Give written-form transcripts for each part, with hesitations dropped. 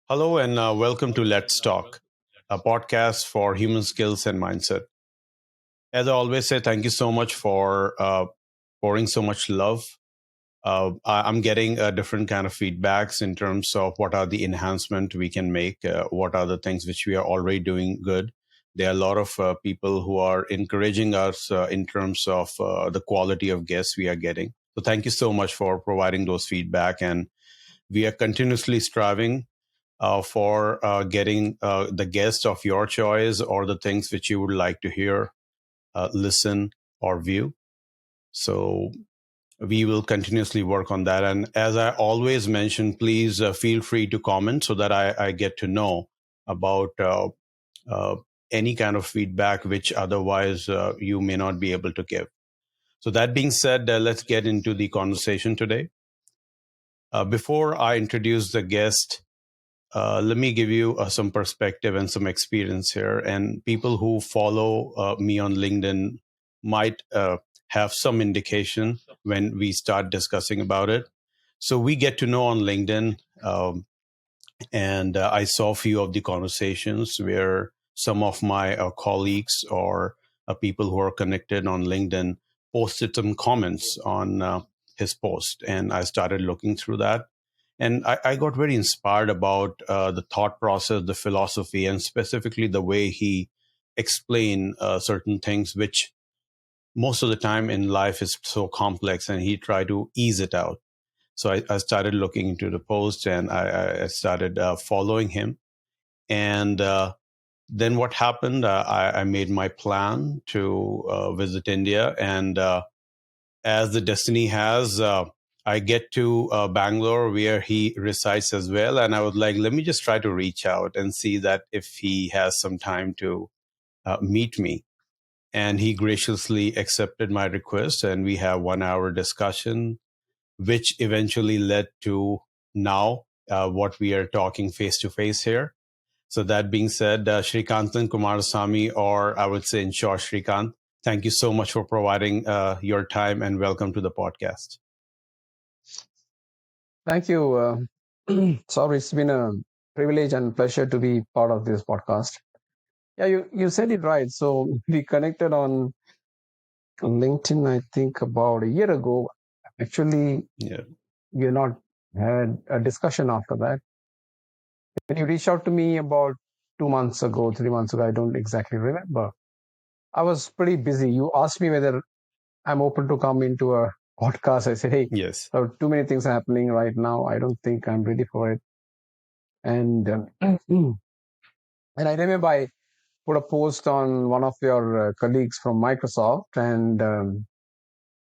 Hello and welcome to Let's Talk, a podcast for human skills and mindset. As I always say, thank you so much for pouring so much love. I'm getting different kind of feedbacks in terms of what are the enhancement we can make, what are the things which we are already doing good. There are a lot of people who are encouraging us in terms of the quality of guests we are getting. So thank you so much for providing those feedback, and we are continuously striving for getting the guest of your choice or the things which you would like to hear, listen, or view. So we will continuously work on that. And as I always mention, please feel free to comment so that I get to know about uh, any kind of feedback which otherwise you may not be able to give. So that being said, let's get into the conversation today. Before I introduce the guest, let me give you some perspective and some experience here. And people who follow me on LinkedIn might have some indication when we start discussing about it. So we get to know on LinkedIn, and I saw a few of the conversations where some of my colleagues or people who are connected on LinkedIn posted some comments on his post, and I started looking through that, and I got very inspired about the thought process, the philosophy, and specifically the way he explained certain things, which most of the time in life is so complex, and he tried to ease it out. So I started looking into the post, and I started following him. And then what happened? I made my plan to visit India, and as the destiny has, I get to Bangalore where he resides as well. And I was like, let me just try to reach out and see that if he has some time to meet me. And he graciously accepted my request, and we have 1 hour discussion, which eventually led to now what we are talking face to face here. So that being said, Srikanthan Kumarasamy, or I would say in short, Srikant, thank you so much for providing your time and welcome to the podcast. Thank you. Sorry, it's been a privilege and pleasure to be part of this podcast. Yeah, you said it right. So we connected on LinkedIn, I think about a year ago. Actually, Yeah. we not had a discussion after that. When you reached out to me about 2 months ago, 3 months ago, I don't exactly remember. I was pretty busy. You asked me whether I'm open to come into a podcast. I said, hey, Yes. there are too many things happening right now. I don't think I'm ready for it. And and I remember I put a post on one of your colleagues from Microsoft, and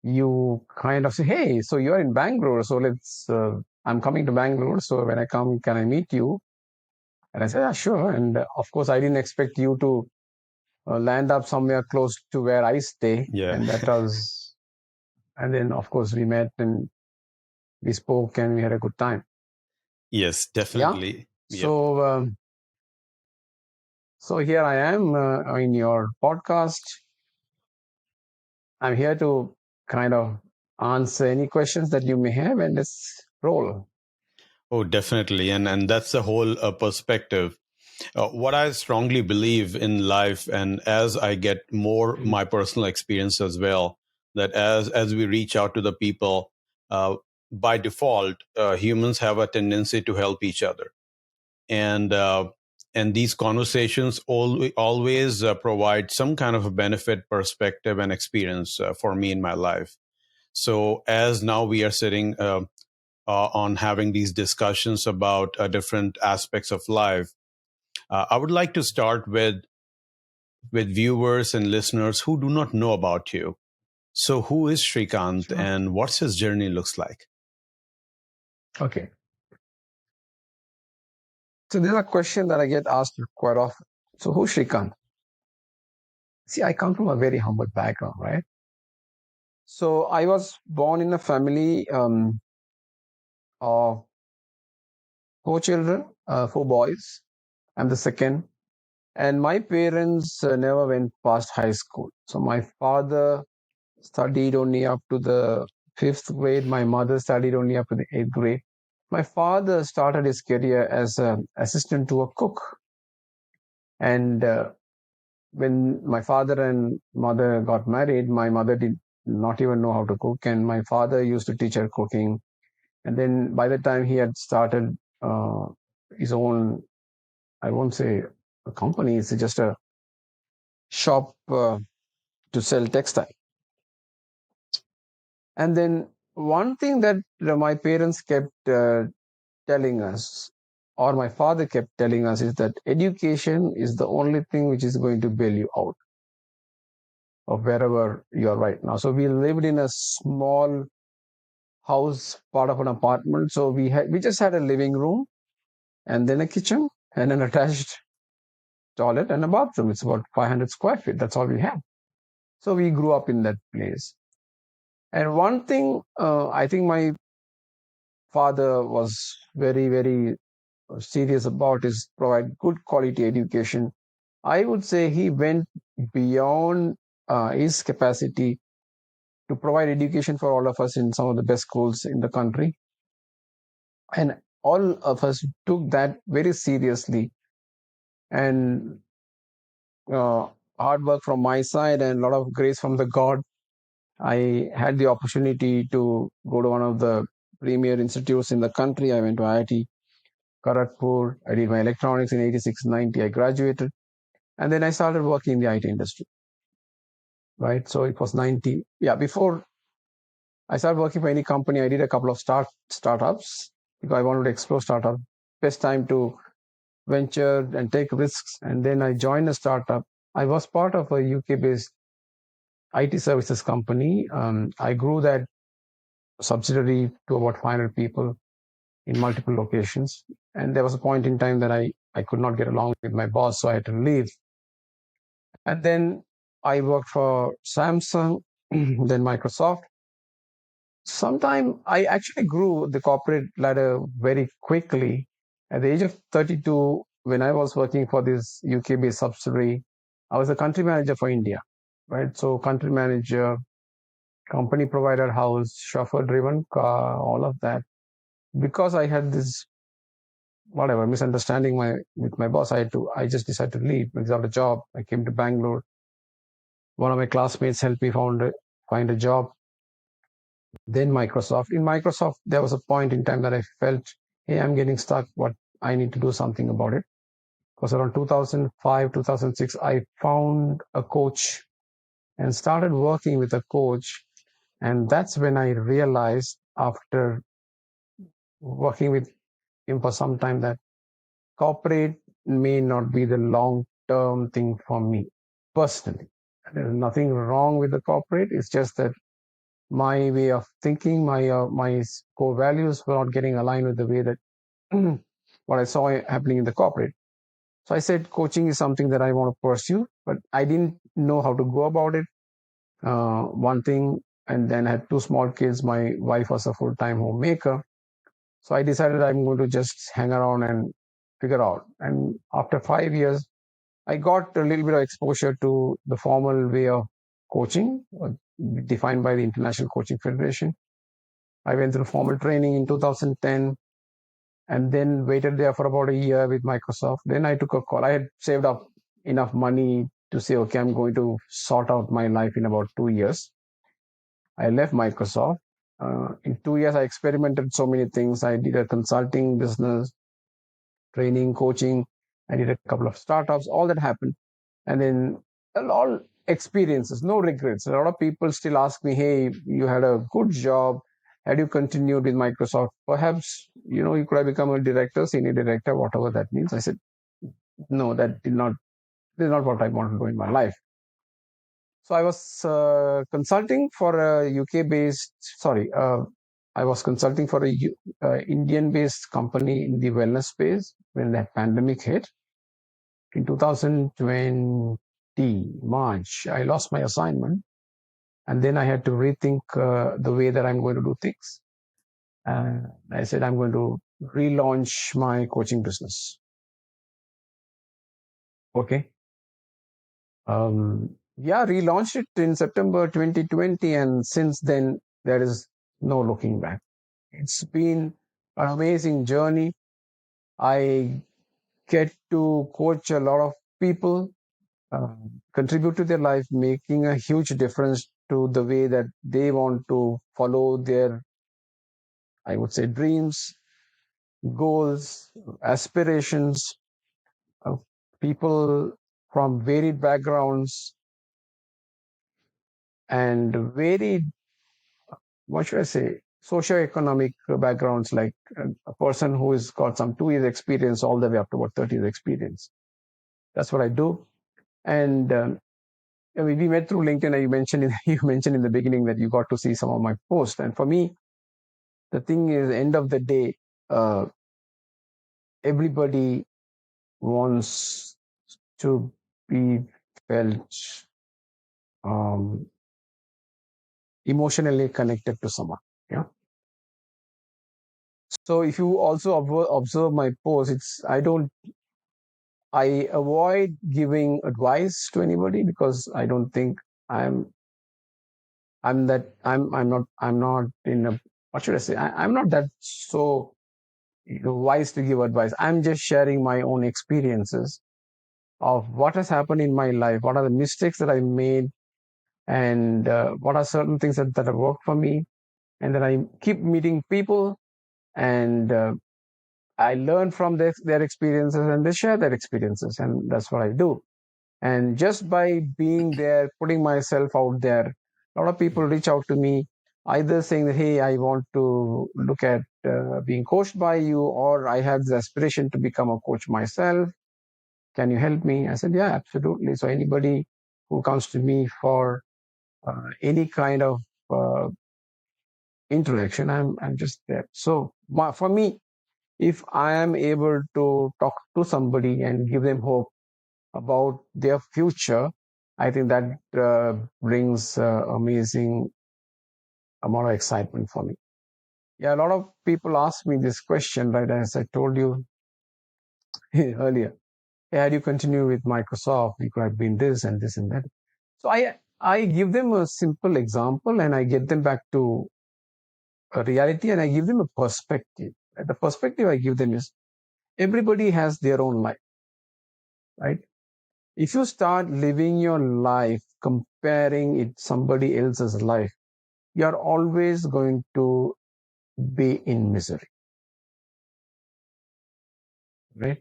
you kind of say, "Hey, so you're in Bangalore, so let's. I'm coming to Bangalore, so when I come, can I meet you?" And I said, "Yeah, sure." And of course, I didn't expect you to land up somewhere close to where I stay, Yeah. and that was. And then, of course, we met and we spoke, and we had a good time. Yes, Yeah. definitely. Yep. So here I am in your podcast. I'm here to kind of answer any questions that you may have, and let's roll. Oh, definitely. And that's the whole perspective. What I strongly believe in life, and as I get more my personal experience as well, that as we reach out to the people, uh, by default, humans have a tendency to help each other, and these conversations always provide some kind of a benefit, perspective, and experience for me in my life. So as now we are sitting on having these discussions about different aspects of life, I would like to start with viewers and listeners who do not know about you. So who is Srikant Sure. and what's his journey looks like? Okay. So this is a question that I get asked quite often. So who's Srikant? See, I come from a very humble background, right? So I was born in a family of four children, four boys. I'm the second. And my parents never went past high school. So my father studied only up to the fifth grade. My mother studied only up to the eighth grade. My father started his career as an assistant to a cook. And when my father and mother got married, my mother did not even know how to cook. And my father used to teach her cooking. And then by the time he had started his own, I won't say a company, it's just a shop to sell textile. And then one thing that my parents kept telling us, or my father kept telling us, is that education is the only thing which is going to bail you out of wherever you are right now. So we lived in a small house, part of an apartment. So we just had a living room and then a kitchen and an attached toilet and a bathroom. It's about 500 square feet. That's all we had. So we grew up in that place. And one thing I think my father was very serious about is provide good quality education. I would say he went beyond his capacity to provide education for all of us in some of the best schools in the country. And all of us took that very seriously. And uh, hard work from my side and a lot of grace from the God, I had the opportunity to go to one of the premier institutes in the country. I went to IIT Kharagpur. I did my electronics in 86, 90. I graduated. And then I started working in the IT industry, right? So it was 90. Yeah, before I started working for any company, I did a couple of startups because I wanted to explore startup. Best time to venture and take risks. And then I joined a startup. I was part of a UK-based IT services company. I grew that subsidiary to about 500 people in multiple locations. And there was a point in time that I could not get along with my boss, so I had to leave. And then I worked for Samsung, then Microsoft. Sometime I actually grew the corporate ladder very quickly. At the age of 32, when I was working for this UK-based subsidiary, I was the country manager for India, right? So country manager, company provider house, chauffeur-driven car, all of that. Because I had this whatever misunderstanding with my boss, I just decided to leave. Without a job, I came to Bangalore. One of my classmates helped me find a job. Then Microsoft. In Microsoft, there was a point in time that I felt, hey, I'm getting stuck. What I need to do something about it. Because around 2005, 2006, I found a coach and started working with a coach. And that's when I realized after working with him for some time that corporate may not be the long term thing for me personally. There's nothing wrong with the corporate. It's just that my way of thinking, my core values were not getting aligned with the way that what I saw happening in the corporate. So I said coaching is something that I want to pursue, but I didn't know how to go about it. One thing, and then I had two small kids. My wife was a full time homemaker. So I decided I'm going to just hang around and figure out. And after 5 years, I got a little bit of exposure to the formal way of coaching defined by the International Coaching Federation. I went through formal training in 2010 and then waited there for about a year with Microsoft. Then I took a call. I had saved up enough money to say, okay, I'm going to sort out my life in about 2 years. I left Microsoft. In 2 years, I experimented so many things. I did a consulting business, training, coaching. I did a couple of startups, all that happened. And then all experiences, no regrets. A lot of people still ask me, hey, you had a good job. Had you continued with Microsoft, perhaps, you could have become a director, senior director, whatever that means. I said, no, this is not what I want to do in my life. So I was consulting for a UK based, sorry, I was consulting for a Indian based company in the wellness space when that pandemic hit. In 2020, March, I lost my assignment. And then I had to rethink the way that I'm going to do things. I said, I'm going to relaunch my coaching business. Okay. Yeah, relaunched it in September 2020. And since then, there is no looking back. It's been an amazing journey. I get to coach a lot of people, uh, contribute to their life, making a huge difference to the way that they want to follow their, I would say, dreams, goals, aspirations, of people from varied backgrounds and varied, what should I say, socioeconomic backgrounds, like a person who has got some 2 years experience all the way up to about 30 years experience. That's what I do. And I mean, we met through LinkedIn. And you mentioned in the beginning that you got to see some of my posts. And for me, the thing is, end of the day, uh, everybody wants to be felt um, emotionally connected to someone. Yeah. So if you also observe my posts, I avoid giving advice to anybody because I don't think I'm I'm not in a, what should I say, I'm not that so wise to give advice. I'm just sharing my own experiences of what has happened in my life, what are the mistakes that I made, and what are certain things that have worked for me. And then I keep meeting people, and I learn from their experiences, and they share their experiences, and that's what I do. And just by being there, putting myself out there, a lot of people reach out to me, either saying that, hey, I want to look at being coached by you, or I have this aspiration to become a coach myself. Can you help me? I said, yeah, absolutely. So anybody who comes to me for any kind of uh, interaction, I'm just there. So for me, if I am able to talk to somebody and give them hope about their future, I think that brings amazing amount of excitement for me. Yeah, a lot of people ask me this question, right? As I told you earlier, hey, had you continue with Microsoft, you could have been this and this and that. So I give them a simple example, and I get them back to a reality, and I give them a perspective. The perspective I give them is everybody has their own life, right? If you start living your life comparing it somebody else's life, you're always going to be in misery, right?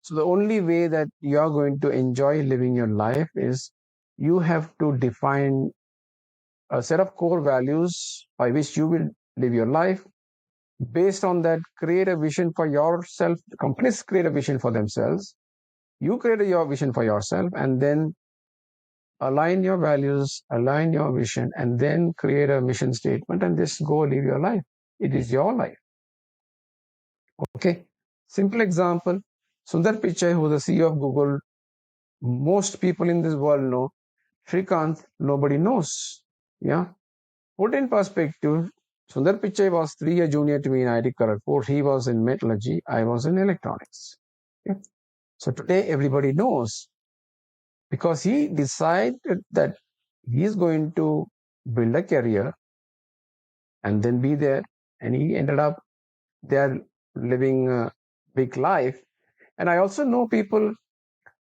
So the only way that you're going to enjoy living your life is you have to define a set of core values by which you will live your life. Based on that, create a vision for yourself. Companies create a vision for themselves. You create your vision for yourself, and then align your values, align your vision, and then create a mission statement and just go live your life. It is your life. Okay. Simple example. Sundar Pichai, who is the CEO of Google, most people in this world know. Srikant, nobody knows. Yeah. Put in perspective, Sundar Pichai was 3 years junior to me in IT Kharagpur. He was in metallurgy. I was in electronics. Okay. So today everybody knows because he decided that he is going to build a career and then be there. And he ended up there living a big life. And I also know people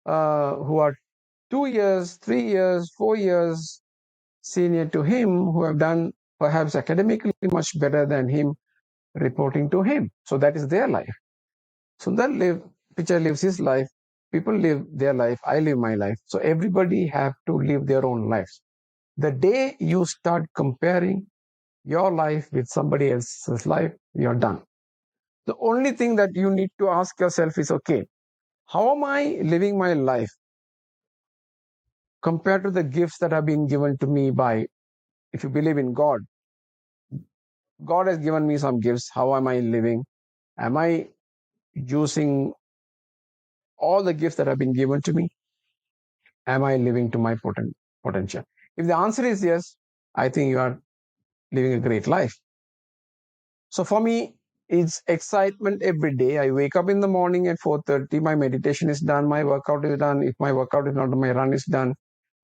who are 2 years, 3 years, 4 years senior to him who have done perhaps academically much better than him reporting to him. So that is their life. Sundar Pichai lives his life. People live their life. I live my life. So everybody have to live their own lives. The day you start comparing your life with somebody else's life, you're done. The only thing that you need to ask yourself is, okay, how am I living my life compared to the gifts that have been given to me by, if you believe in God, God has given me some gifts. How am I living? Am I using all the gifts that have been given to me? Am I living to my potential? If the answer is yes, I think you are living a great life. So for me, it's excitement every day. I wake up in the morning at 4:30. My meditation is done. My workout is done. If my workout is not done, my run is done,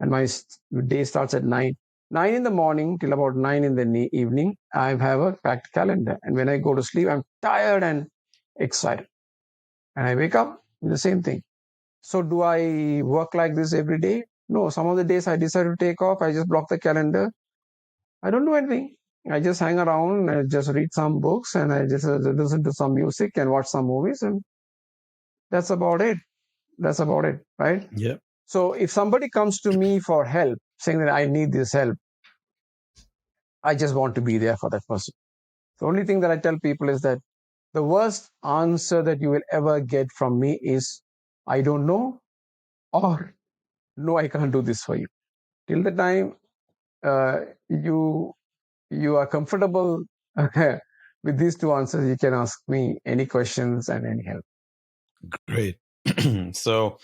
and my day starts at 9. 9 in the morning till about 9 in the evening, I have a packed calendar. And when I go to sleep, I'm tired and excited. And I wake up, the same thing. So do I work like this every day? No, some of the days I decide to take off. I just block the calendar. I don't do anything. I just hang around, I just read some books, and I just listen to some music and watch some movies, and that's about it. That's about it, right? Yeah. So if somebody comes to me for help, saying that I need this help, I just want to be there for that person. The only thing that I tell people is that the worst answer that you will ever get from me is, I don't know, or no, I can't do this for you. Till the time uh, you you are comfortable with these two answers, you can ask me any questions and any help. Great. So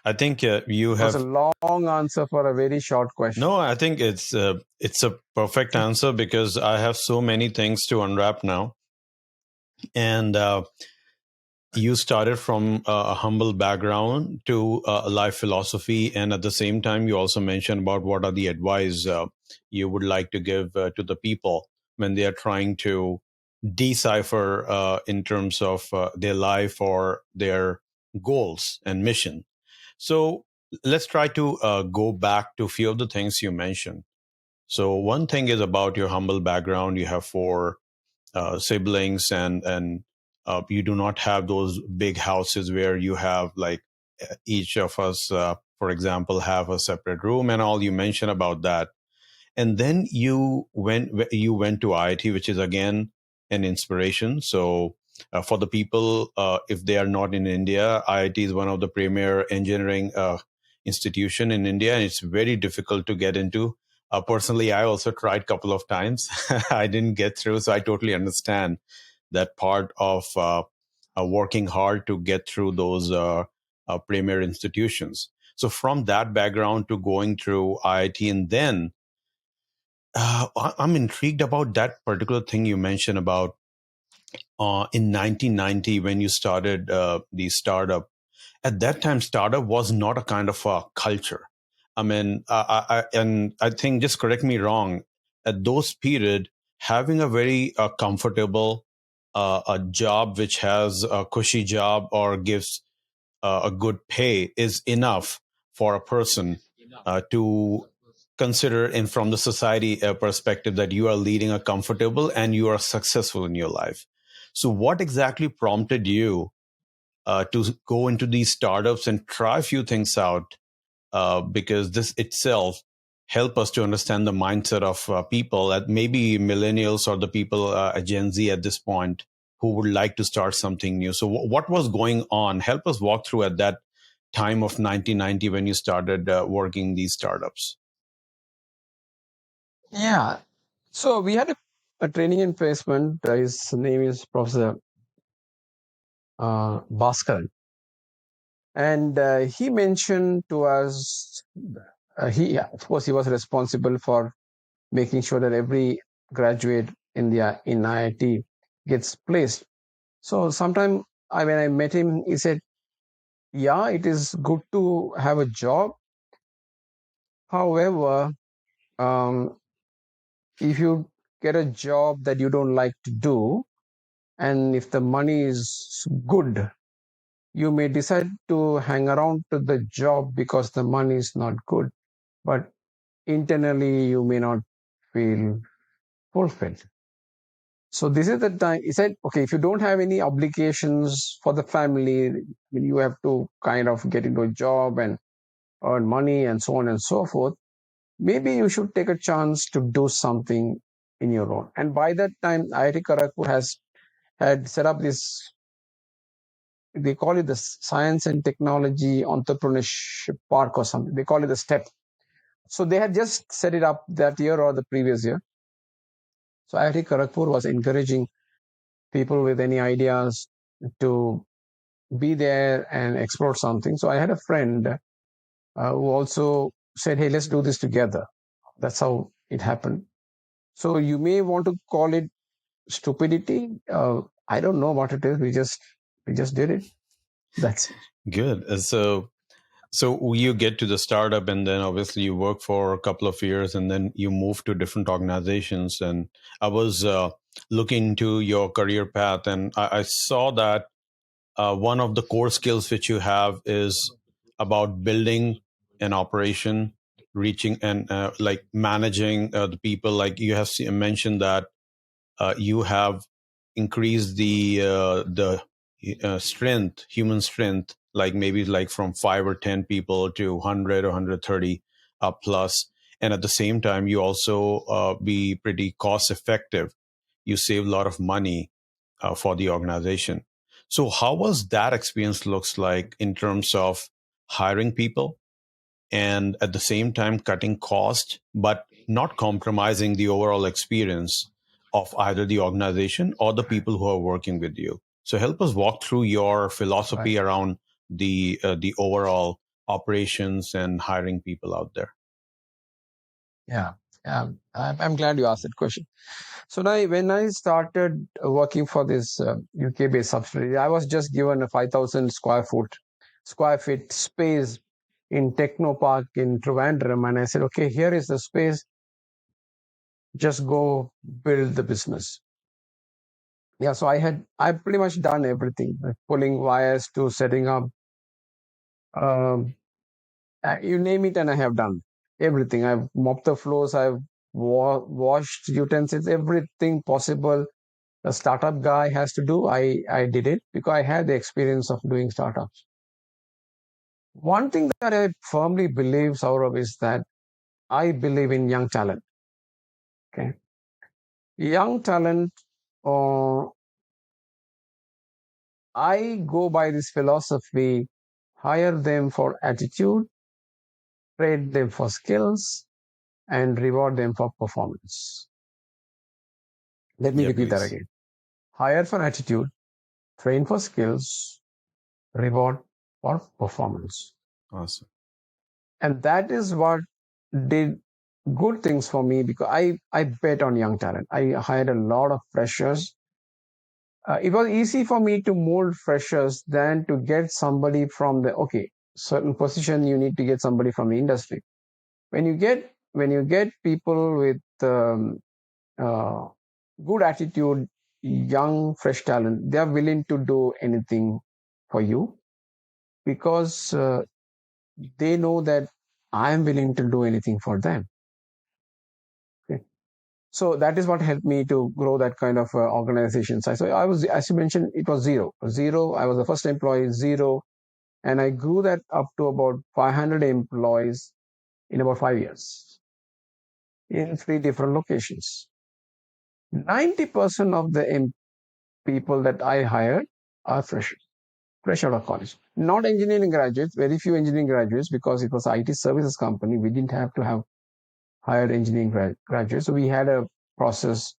I think you It was a have long answer for a very short question. no. I think it's a perfect answer because I have so many things to unwrap now, and you started from a humble background to a life philosophy, and at the same time you also mentioned about what are the advice you would like to give to the people when they are trying to decipher in terms of their life or their goals and mission. So let's try to go back to a few of the things you mentioned. So one thing is about your humble background. You have four siblings, and you do not have those big houses where you have like each of us, for example, have a separate room and all. You mentioned about that, and then you went to IIT, which is again an inspiration. So for the people, if they are not in India, IIT is one of the premier engineering institution in India, and it's very difficult to get into. Personally, I also tried a couple of times. I didn't get through, so I totally understand that part of working hard to get through those premier institutions. So from that background to going through IIT, and then I'm intrigued about that particular thing you mentioned about in 1990 when you started the startup. At that time, startup was not a kind of a culture. I mean, and I think, just correct me wrong, at those period, having a very comfortable a job which has a cushy job or gives a good pay is enough for a person to consider in from the society perspective that you are leading a comfortable and you are successful in your life. So what exactly prompted you to go into these startups and try a few things out, because this itself help us to understand the mindset of people that maybe millennials or the people at Gen Z at this point who would like to start something new. So what was going on? Help us walk through at that time of 1990 when you started working these startups. Yeah. So we had a training and placement. His name is Professor Bhaskar. And he mentioned to us, of course, he was responsible for making sure that every graduate in IIT gets placed. So sometime when I met him, he said, "Yeah, it is good to have a job. However, um, if you get a job that you don't like to do, and if the money is good, you may decide to hang around to the job because the money is not good, but internally you may not feel fulfilled." So this is the time he said, okay, if you don't have any obligations for the family, you have to kind of get into a job and earn money and so on and so forth. Maybe you should take a chance to do something in your own. And by that time, IIT Kharagpur had set up this, they call it the Science and Technology Entrepreneurship Park or something. They call it the STEP. So they had just set it up that year or the previous year. So IIT Kharagpur was encouraging people with any ideas to be there and explore something. So I had a friend who also said, "Hey, let's do this together." That's how it happened. So you may want to call it stupidity. I don't know what it is. We just did it. That's Good. So So you get to the startup, and then obviously you work for a couple of years, and then you move to different organizations. And I was looking into your career path, and I saw that one of the core skills which you have is about building an operation, reaching and like managing the people. Like you have mentioned that you have increased the strength, human strength, like maybe like from 5 or 10 people to 100 or 130 plus. And at the same time, you also be pretty cost effective. You save a lot of money for the organization. So how was that experience looks like in terms of hiring people and at the same time cutting cost, but not compromising the overall experience of either the organization or the Right. people who are working with you? So help us walk through your Right. philosophy around the overall operations and hiring people out there. Yeah. I'm glad you asked that question. So now, when I started working for this UK-based subsidiary, I was just given a 5,000 square feet space in Techno Park in Trivandrum, and I said, okay, here is the space. Just go build the business. Yeah, so I pretty much done everything, like pulling wires to setting up, um, you name it, and I have done everything. I've mopped the floors, I've washed utensils, everything possible a startup guy has to do. I did it because I had the experience of doing startups. One thing that I firmly believe, Saurabh, is that I believe in young talent. Okay, young talent. Uh, I go by this philosophy: hire them for attitude, trade them for skills, and reward them for performance. Let me Yeah, repeat that please. again: hire for attitude, train for skills, reward for performance. Awesome. And that is what did good things for me because I bet on young talent. I hired a lot of freshers. It was easy for me to mold freshers than to get somebody from the okay certain position. You need to get somebody from the industry. When you get people with uh, good attitude, young fresh talent, they are willing to do anything for you because they know that I am willing to do anything for them. Okay. So that is what helped me to grow that kind of organization size. So I was, as you mentioned, it was zero. I was the first employee, zero, and I grew that up to about 500 employees in about 5 years in three different locations. 90% of the people that I hired are fresh out of college, not engineering graduates. Very few engineering graduates because it was IT services company. We didn't have to have hired engineering graduates, so we had a process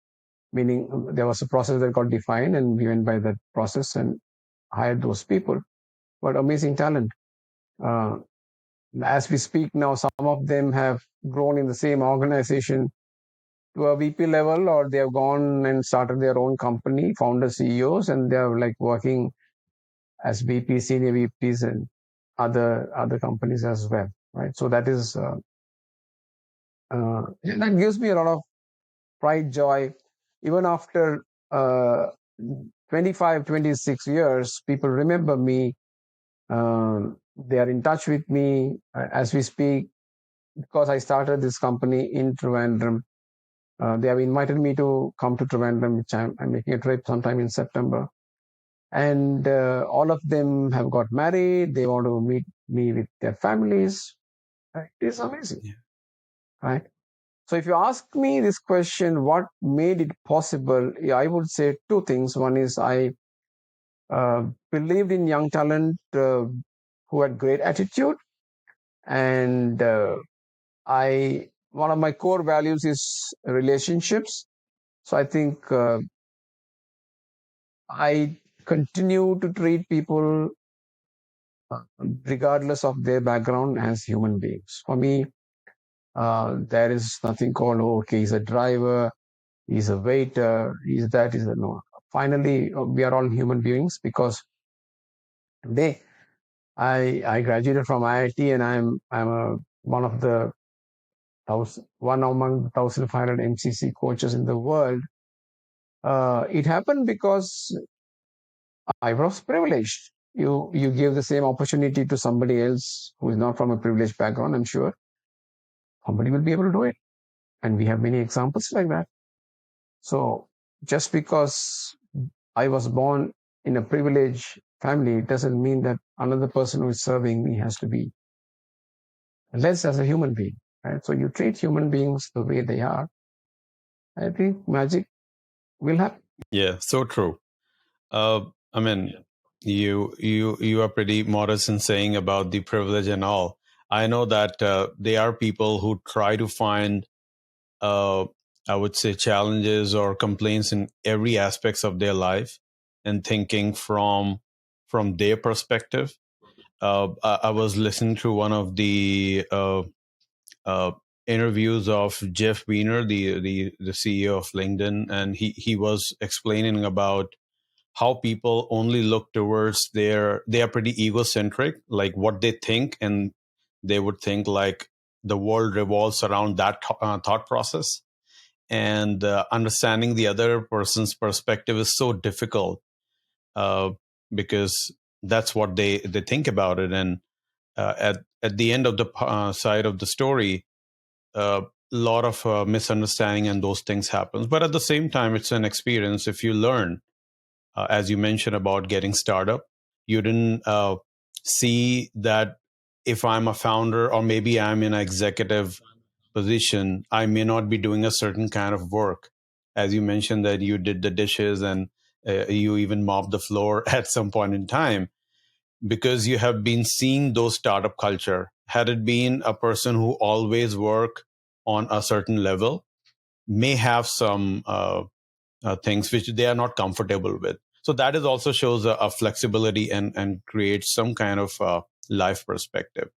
meaning there was a process that got defined and we went by that process and hired those people. But amazing talent. Uh, as we speak now, some of them have grown in the same organization to a VP level, or they have gone and started their own company, founder CEOs, and they are like working as VPs, senior VPs, and other companies as well. Right. So that gives me a lot of pride, joy, even after 25, 26 years, people remember me. They are in touch with me as we speak because I started this company in Trivandrum. They have invited me to come to Trivandrum, which I'm making a trip sometime in September. And all of them have got married. They want to meet me with their families. It is amazing, Yeah. right? So if you ask me this question, what made it possible? Yeah, I would say two things. One is I uh, believed in young talent who had great attitude, and I one of my core values is relationships. So I think I continue to treat people regardless of their background as human beings. For me, there is nothing called oh, okay, he's a driver, he's a waiter, he's that, he's a no. Finally, we are all human beings because today I graduated from IIT, and I'm a one of the one among 1,500 MCC coaches in the world. It happened because I was privileged. You give the same opportunity to somebody else who is not from a privileged background. I'm sure somebody will be able to do it, and we have many examples like that. So just because I was born in a privileged family, it doesn't mean that another person who is serving me has to be less as a human being. Right? So you treat human beings the way they are. I think magic will happen. Yeah, so true. I mean, you are pretty modest in saying about the privilege and all. I know that there are people who try to find, uh, I would say, challenges or complaints in every aspects of their life, and thinking from their perspective. I was listening to one of the uh, interviews of Jeff Weiner, the CEO of LinkedIn, and he was explaining about how people only look towards they are pretty egocentric, like what they think, and they would think like the world revolves around that thought process, and understanding the other person's perspective is so difficult, uh, because that's what they think about it. And at the end of the side of the story, a lot of misunderstanding and those things happens, but at the same time it's an experience. If you learn, as you mentioned about getting startup, you didn't see that if I'm a founder or maybe I'm in an executive position, I may not be doing a certain kind of work. As you mentioned that you did the dishes, and you even mopped the floor at some point in time, because you have been seeing those startup culture. Had it been a person who always work on a certain level, may have some things which they are not comfortable with. So that is also shows a flexibility, and creates some kind of life perspective.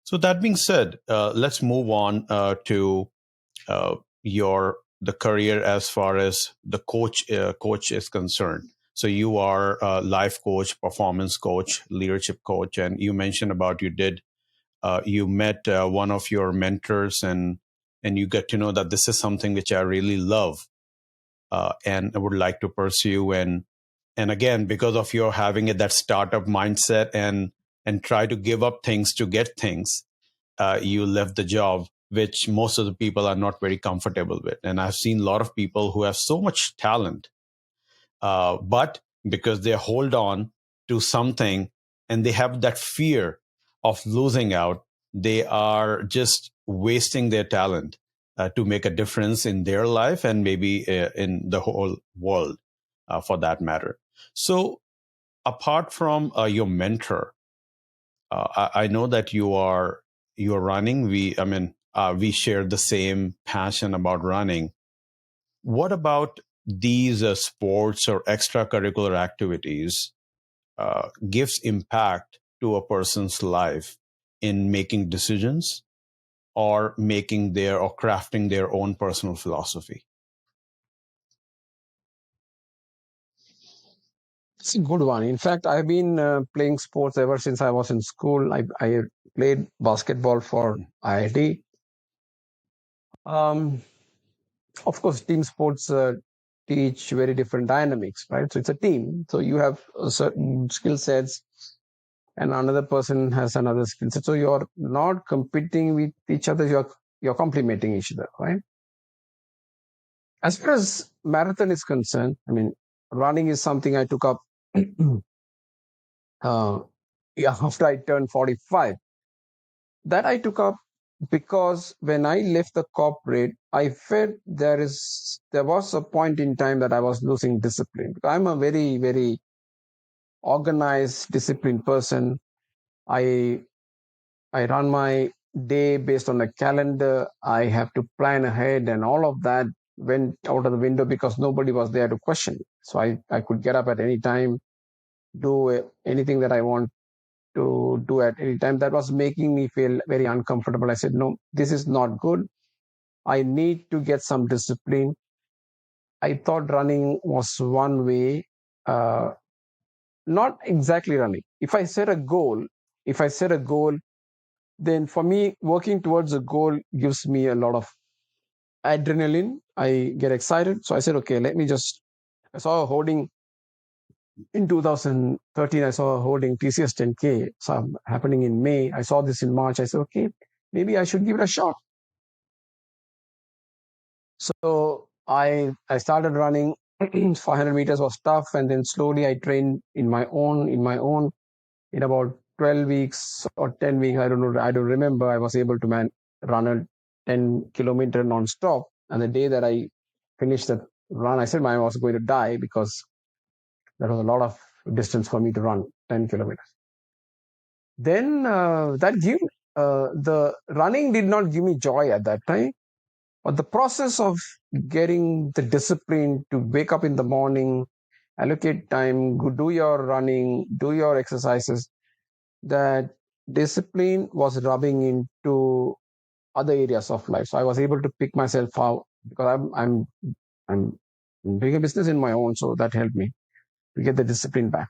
So that being said, let's move on to uh, your the career as far as the coach is concerned. So you are a life coach, performance coach, leadership coach, and you mentioned about you met one of your mentors, and you get to know that this is something which I really love, and I would like to pursue. And again, because of your having that startup mindset, and try to give up things to get things, you left the job, which most of the people are not very comfortable with. And I've seen a lot of people who have so much talent, but because they hold on to something, and they have that fear of losing out, they are just wasting their talent to make a difference in their life, and maybe in the whole world, for that matter. So apart from your mentor, I know that you're running. We share the same passion about running. What about these sports or extracurricular activities gives impact to a person's life in making decisions, or making their or crafting their own personal philosophy? It's a good one. In fact, I've been playing sports ever since I was in school. I played basketball for IIT. Um, of course, team sports teach very different dynamics, right? So it's a team. So you have certain skill sets, and another person has another skill set. So you're not competing with each other. You're complementing each other, right? As far as marathon is concerned, I mean, running is something I took up uh, yeah, after I turned 45. That I took up because when I left the corporate, I felt there was a point in time that I was losing discipline. I'm a very, very organized, disciplined person. I I run my day based on a calendar. I have to plan ahead, and all of that went out of the window because nobody was there to question it. So I could get up at any time, do anything that I want to do at any time. That was making me feel very uncomfortable. I said, no, this is not good. I need to get some discipline. I thought running was one way. Uh, not exactly running. If I set a goal, then for me, working towards a goal gives me a lot of adrenaline. I get excited. So I said, okay, I saw a hoarding in 2013. I saw a hoarding TCS 10K happening in May. I saw this in March. I said, okay, maybe I should give it a shot. So I started running. 500 meters was tough, and then slowly I trained in about 12 weeks or 10 weeks. I don't know. I don't remember. I was able to run a 10-kilometer non-stop. And the day that I finished that run, I said I was going to die because that was a lot of distance for me to run 10 kilometers. Then the running did not give me joy at that time. But the process of getting the discipline to wake up in the morning, allocate time, do your running, do your exercises, that discipline was rubbing into other areas of life. So I was able to pick myself out because I'm doing a business in my own, so that helped me to get the discipline back.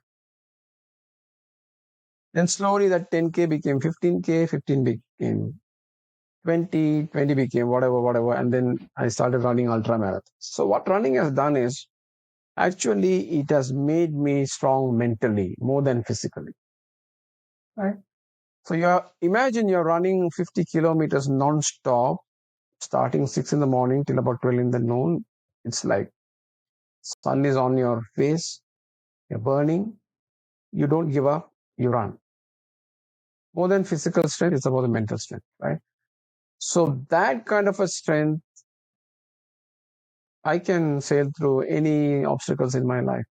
Then slowly that 10K became 15K, 15 became 20, 20 became whatever. And then I started running ultra marathons. So what running has done is actually it has made me strong mentally more than physically. Right? So imagine you're running 50 kilometers non-stop, starting 6 in the morning till about 12 in the noon. It's like sun is on your face, you're burning, you don't give up, you run. More than physical strength, it's about the mental strength, right? So that kind of a strength, I can sail through any obstacles in my life.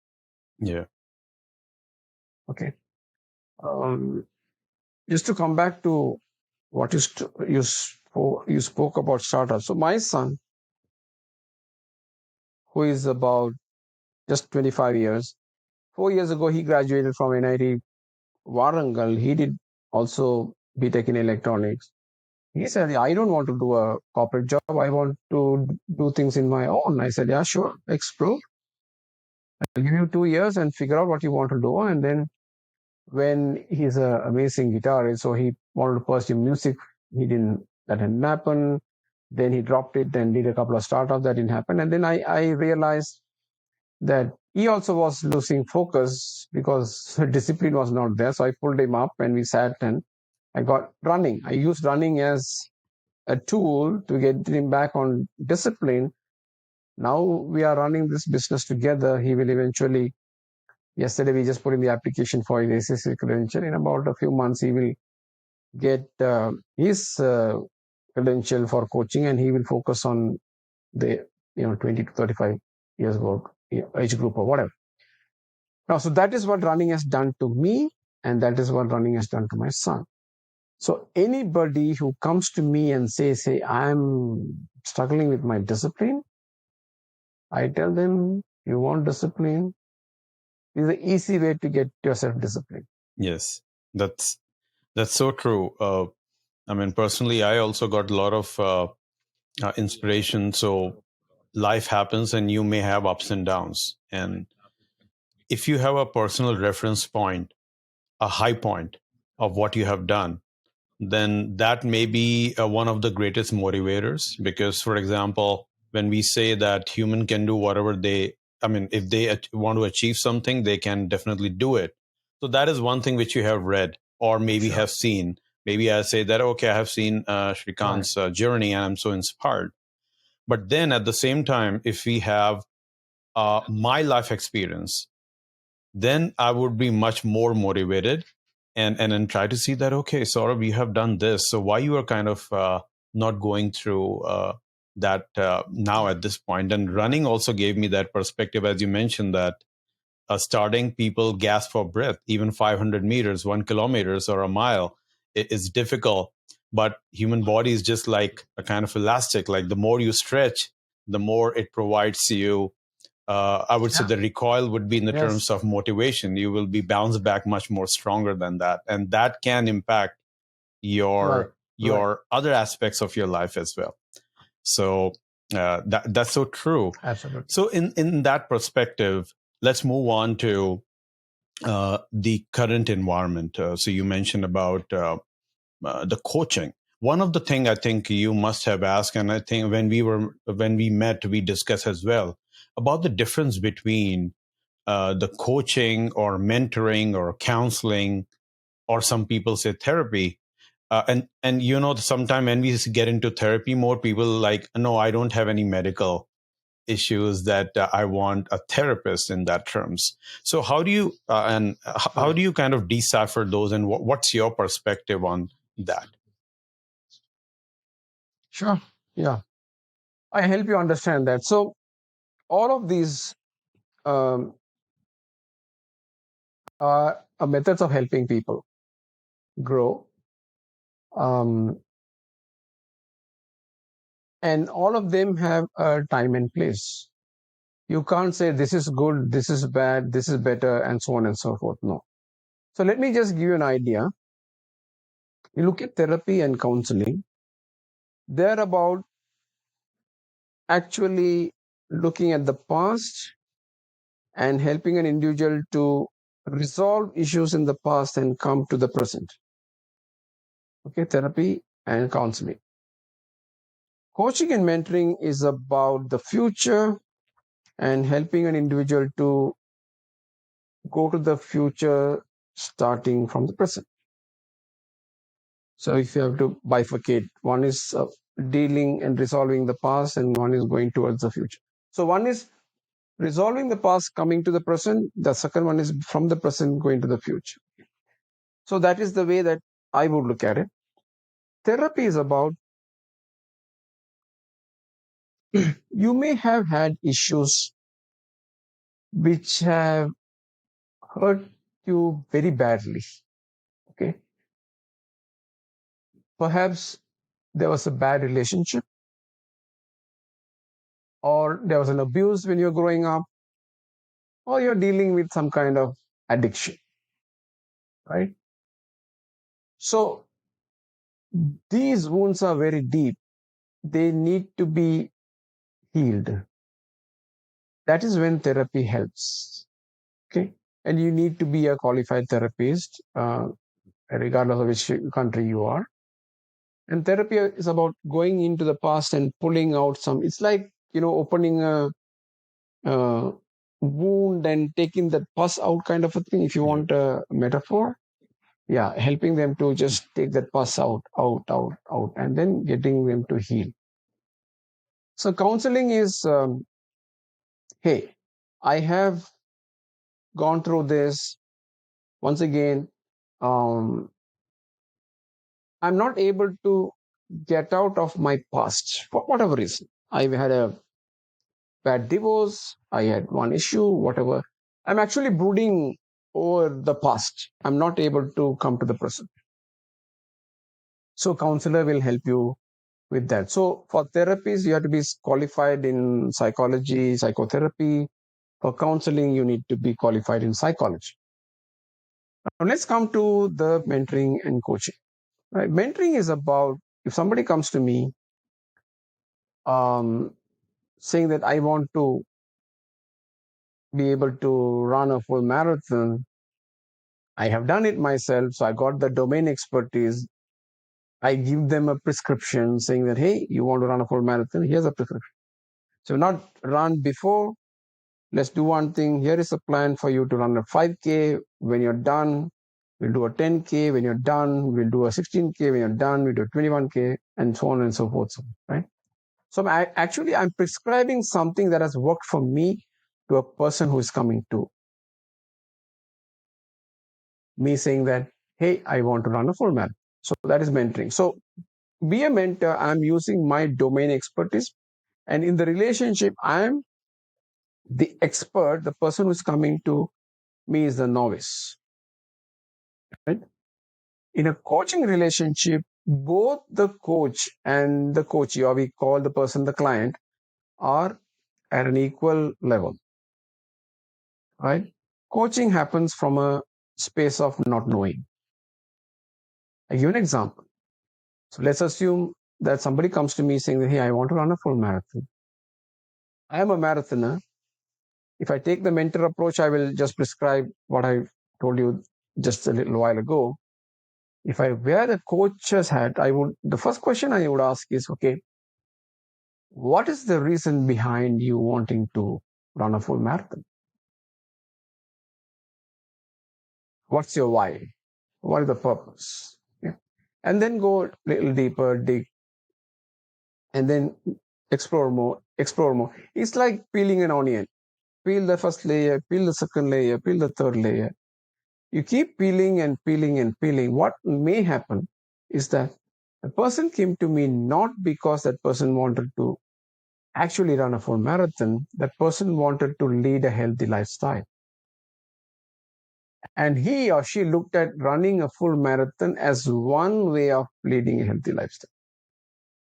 Yeah. Okay. Just to come back to what you spoke about startups. So my son, who is about just 25 years, 4 years ago he graduated from NIT Warangal. He did also BTech in electronics. He said, I don't want to do a corporate job. I want to do things in my own. I said, yeah, sure, explore. I'll give you 2 years and figure out what you want to do. And then when he's an amazing guitarist, so he wanted to pursue music. That didn't happen. Then he dropped it and did a couple of startups that didn't happen. And then I realized that he also was losing focus because discipline was not there. So I pulled him up and we sat and I got running. I used running as a tool to get him back on discipline. Now we are running this business together. He will eventually, yesterday we just put in the application for his ACC credential. In about a few months, he will get his credential for coaching and he will focus on the 20 to 35 years old age group or whatever. Now, so that is what running has done to me, and that is what running has done to my son. So anybody who comes to me and says, hey, I'm struggling with my discipline, I tell them, you want discipline? It's an easy way to get yourself disciplined. Yes, that's so true. I mean, personally, I also got a lot of inspiration. So life happens, and you may have ups and downs. And if you have a personal reference point, a high point of what you have done, then that may be one of the greatest motivators. Because, for example, when we say that human can do whatever I mean, if they want to achieve something, they can definitely do it. So that is one thing which you have read or maybe Sure. have seen. Maybe I say that, okay, I have seen Srikant's journey and I'm so inspired. But then at the same time, if we have my life experience, then I would be much more motivated and then try to see that, okay, Saurabh, you have done this. So why you are kind of not going through that now at this point? And running also gave me that perspective, as you mentioned, that starting people gasp for breath, even 500 meters, 1 kilometers or a mile is difficult. But human body is just like a kind of elastic. Like the more you stretch, the more it provides you I would say the recoil would be in the terms of motivation. You will be bounced back much more stronger than that. And that can impact your other aspects of your life as well. So that's so true. Absolutely. So in that perspective, let's move on to the current environment. So you mentioned about the coaching. One of the thing I think you must have asked, and I think when we met, we discussed as well about the difference between the coaching or mentoring or counseling, or some people say therapy. And sometime when we get into therapy mode, people like, no, I don't have any medical issues that I want a therapist in that terms. So how do you how Right. do you kind of decipher those, and what's your perspective on that? Sure. Yeah. I help you understand that. So all of these um, are methods of helping people grow. Um, and all of them have a time and place. You can't say this is good, this is bad, this is better, and so on and so forth. No. So let me just give you an idea. You look at therapy and counseling, they're about actually looking at the past and helping an individual to resolve issues in the past and come to the present. Okay, therapy and counseling. Coaching and mentoring is about the future and helping an individual to go to the future starting from the present. So if you have to bifurcate, one is dealing and resolving the past, and one is going towards the future. So one is resolving the past, coming to the present. The second one is from the present going to the future. So that is the way that I would look at it. Therapy is about you may have had issues which have hurt you very badly. Okay. Perhaps there was a bad relationship, or there was an abuse when you're growing up, or you're dealing with some kind of addiction, right? So these wounds are very deep. They need to be healed. That is when therapy helps. Okay. And you need to be a qualified therapist, regardless of which country you are. And therapy is about going into the past and pulling out some, it's like, opening a wound and taking that pus out, kind of a thing, if you Yeah. want a metaphor. Yeah, helping them to just take that pus out, and then getting them to heal. So counseling is, hey, I have gone through this. Once again, um, I'm not able to get out of my past for whatever reason. I've had a bad divorce, I had one issue, whatever. I'm actually brooding over the past. I'm not able to come to the present. So counselor will help you with that. So for therapies, you have to be qualified in psychology, psychotherapy. For counseling, you need to be qualified in psychology. Now let's come to the mentoring and coaching. Right? Mentoring is about, if somebody comes to me um, saying that I want to be able to run a full marathon, I have done it myself, so I got the domain expertise. I give them a prescription saying that, hey, you want to run a full marathon? Here's a prescription. So not run before. Let's do one thing. Here is a plan for you to run a 5K. When you're done, we'll do a 10K. When you're done, we'll do a 16K. When you're done, we'll do a 21K, and so on and so forth. Right? So I'm prescribing something that has worked for me to a person who is coming to me saying that, hey, I want to run a full marathon. So that is mentoring. So be a mentor. I'm using my domain expertise. And in the relationship, I'm the expert. The person who's coming to me is the novice. Right? In a coaching relationship, both the coach and the coachee, or we call the person the client, are at an equal level. Right? Coaching happens from a space of not knowing. I give an example. So let's assume that somebody comes to me saying that, hey, I want to run a full marathon. I am a marathoner. If I take the mentor approach, I will just prescribe what I told you just a little while ago, if I wear the coach's hat, the first question I would ask is, okay, what is the reason behind you wanting to run a full marathon? What's your why? What is the purpose? Yeah. And then go a little deeper, dig, and then explore more. It's like peeling an onion. Peel the first layer, peel the second layer, peel the third layer. You keep peeling and peeling and peeling. What may happen is that the person came to me not because that person wanted to actually run a full marathon, that person wanted to lead a healthy lifestyle. And he or she looked at running a full marathon as one way of leading a healthy lifestyle.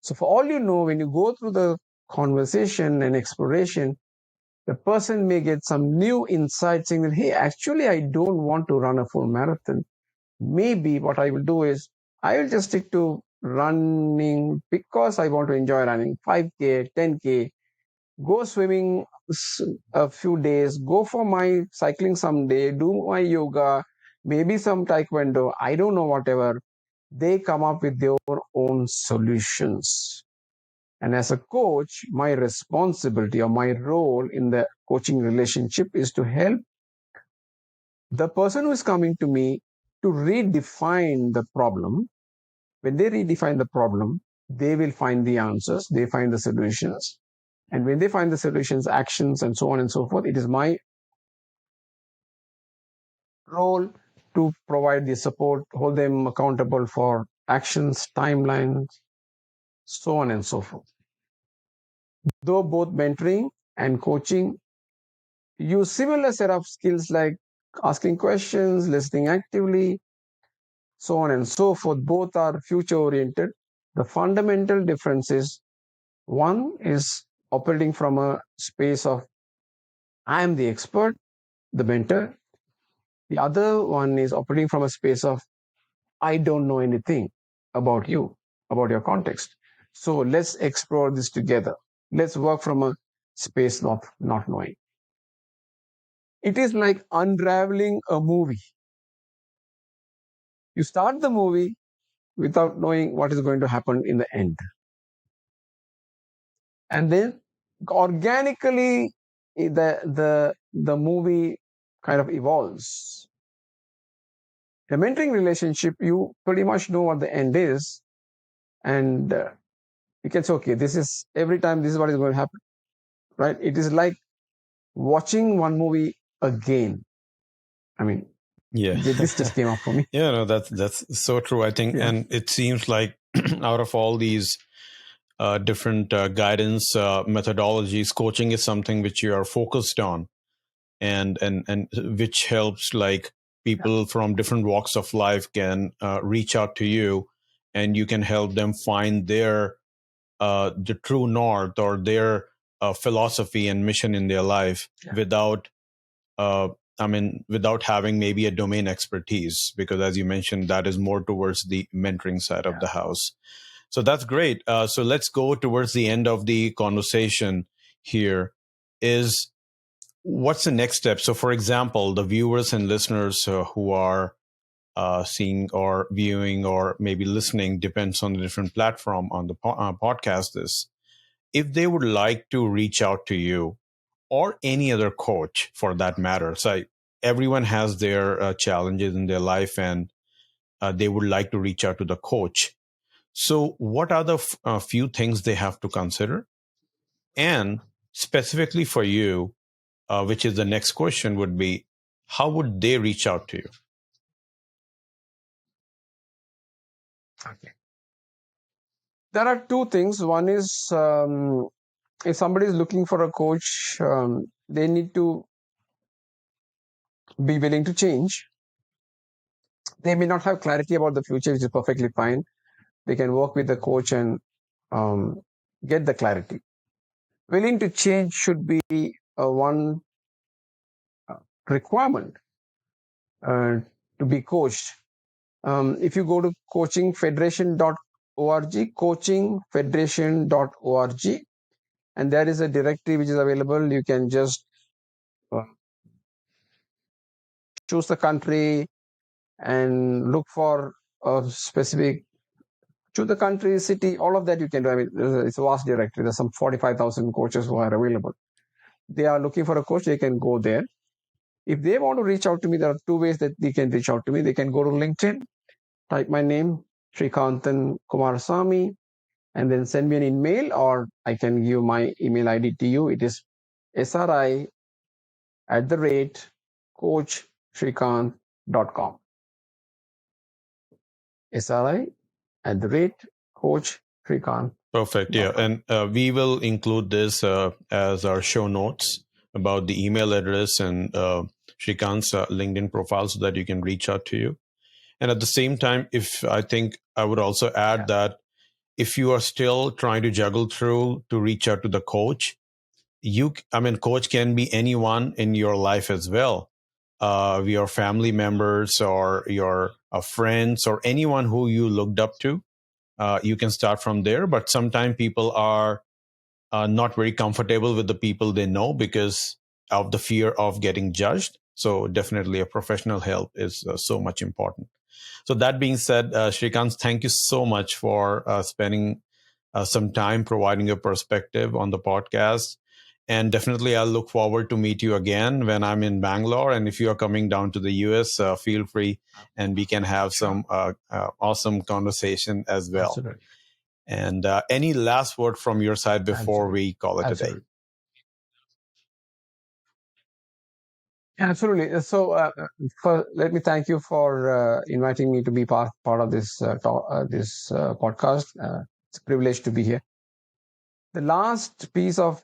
So, for all you know, when you go through the conversation and exploration, the person may get some new insight saying that, hey, actually, I don't want to run a full marathon. Maybe what I will do is I will just stick to running because I want to enjoy running 5K, 10K, go swimming a few days, go for my cycling someday, do my yoga, maybe some taekwondo, I don't know, whatever. They come up with their own solutions. And as a coach, my responsibility or my role in the coaching relationship is to help the person who is coming to me to redefine the problem. When they redefine the problem, they will find the answers, they find the solutions. And when they find the solutions, actions, and so on and so forth, it is my role to provide the support, hold them accountable for actions, timelines, so on and so forth. Though both mentoring and coaching use similar set of skills like asking questions, listening actively, so on and so forth, both are future oriented. The fundamental difference is one is operating from a space of I am the expert, the mentor. The other one is operating from a space of I don't know anything about you, about your context. So let's explore this together. Let's work from a space of not knowing. It is like unraveling a movie. You start the movie without knowing what is going to happen in the end. And then organically the movie kind of evolves. A mentoring relationship, you pretty much know what the end is, and you can say, okay, this is every time this is what is going to happen, right? It is like watching one movie again. I mean, Yeah. this just came up for me. Yeah, no, that's so true, I think. Yeah. And it seems like out of all these different guidance methodologies, coaching is something which you are focused on, and which helps, like, Yeah. people from different walks of life can reach out to you, and you can help them find their the true north, or their philosophy and mission in their life, Yeah. without uh, without having maybe a domain expertise, because as you mentioned, that is more towards the mentoring side of Yeah. the house. So that's great. So let's go towards the end of the conversation here. Is what's the next step? So, for example, the viewers and listeners who are seeing or viewing or maybe listening, depends on the different platform on the podcast is, if they would like to reach out to you or any other coach for that matter. So everyone has their challenges in their life, and they would like to reach out to the coach. So what are the few things they have to consider? And specifically for you, which is the next question, would be, how would they reach out to you? Okay. There are two things. One is if somebody is looking for a coach, they need to be willing to change. They may not have clarity about the future, which is perfectly fine. They can work with the coach and um, get the clarity. Willing to change should be one requirement uh, to be coached. If you go to coachingfederation.org, coachingfederation.org, and there is a directory which is available. You can just uh, choose the country and look for a specific, choose the country, city, all of that you can do. I mean, it's a vast directory. There's some 45,000 coaches who are available. They are looking for a coach, they can go there. If they want to reach out to me, there are two ways that they can reach out to me. They can go to LinkedIn, type my name, Srikanthan Kumarasamy, and then send me an email, or I can give my email ID to you. It is sri at the rate coachshrikant.com. sri at the rate coachshrikant.com. Perfect. Yeah. And we will include this as our show notes about the email address and Shrikant's LinkedIn profile so that you can reach out to you. And at the same time, I think I would also add that if you are still trying to juggle through to reach out to the coach, coach can be anyone in your life as well. Your family members or your friends or anyone who you looked up to. You can start from there, but sometimes people are not very comfortable with the people they know because of the fear of getting judged. So definitely a professional help is so much important. So that being said, Shrikant, thank you so much for spending some time providing your perspective on the podcast. And definitely, I'll look forward to meet you again when I'm in Bangalore. And if you are coming down to the US, feel free, and we can have some awesome conversation as well. Absolutely. And any last word from your side before we call it a day? Absolutely. So, let me thank you for inviting me to be part of this podcast. It's a privilege to be here. The last piece of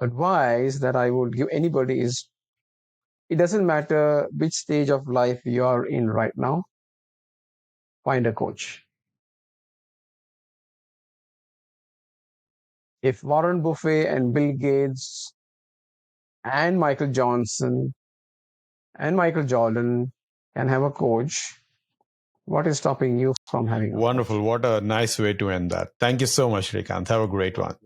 advice that I would give anybody is, it doesn't matter which stage of life you are in right now, find a coach. If Warren Buffett and Bill Gates and Michael Johnson and Michael Jordan can have a coach, what is stopping you from having a Wonderful. coach? What a nice way to end that. Thank you so much, Shrikant. Have a great one.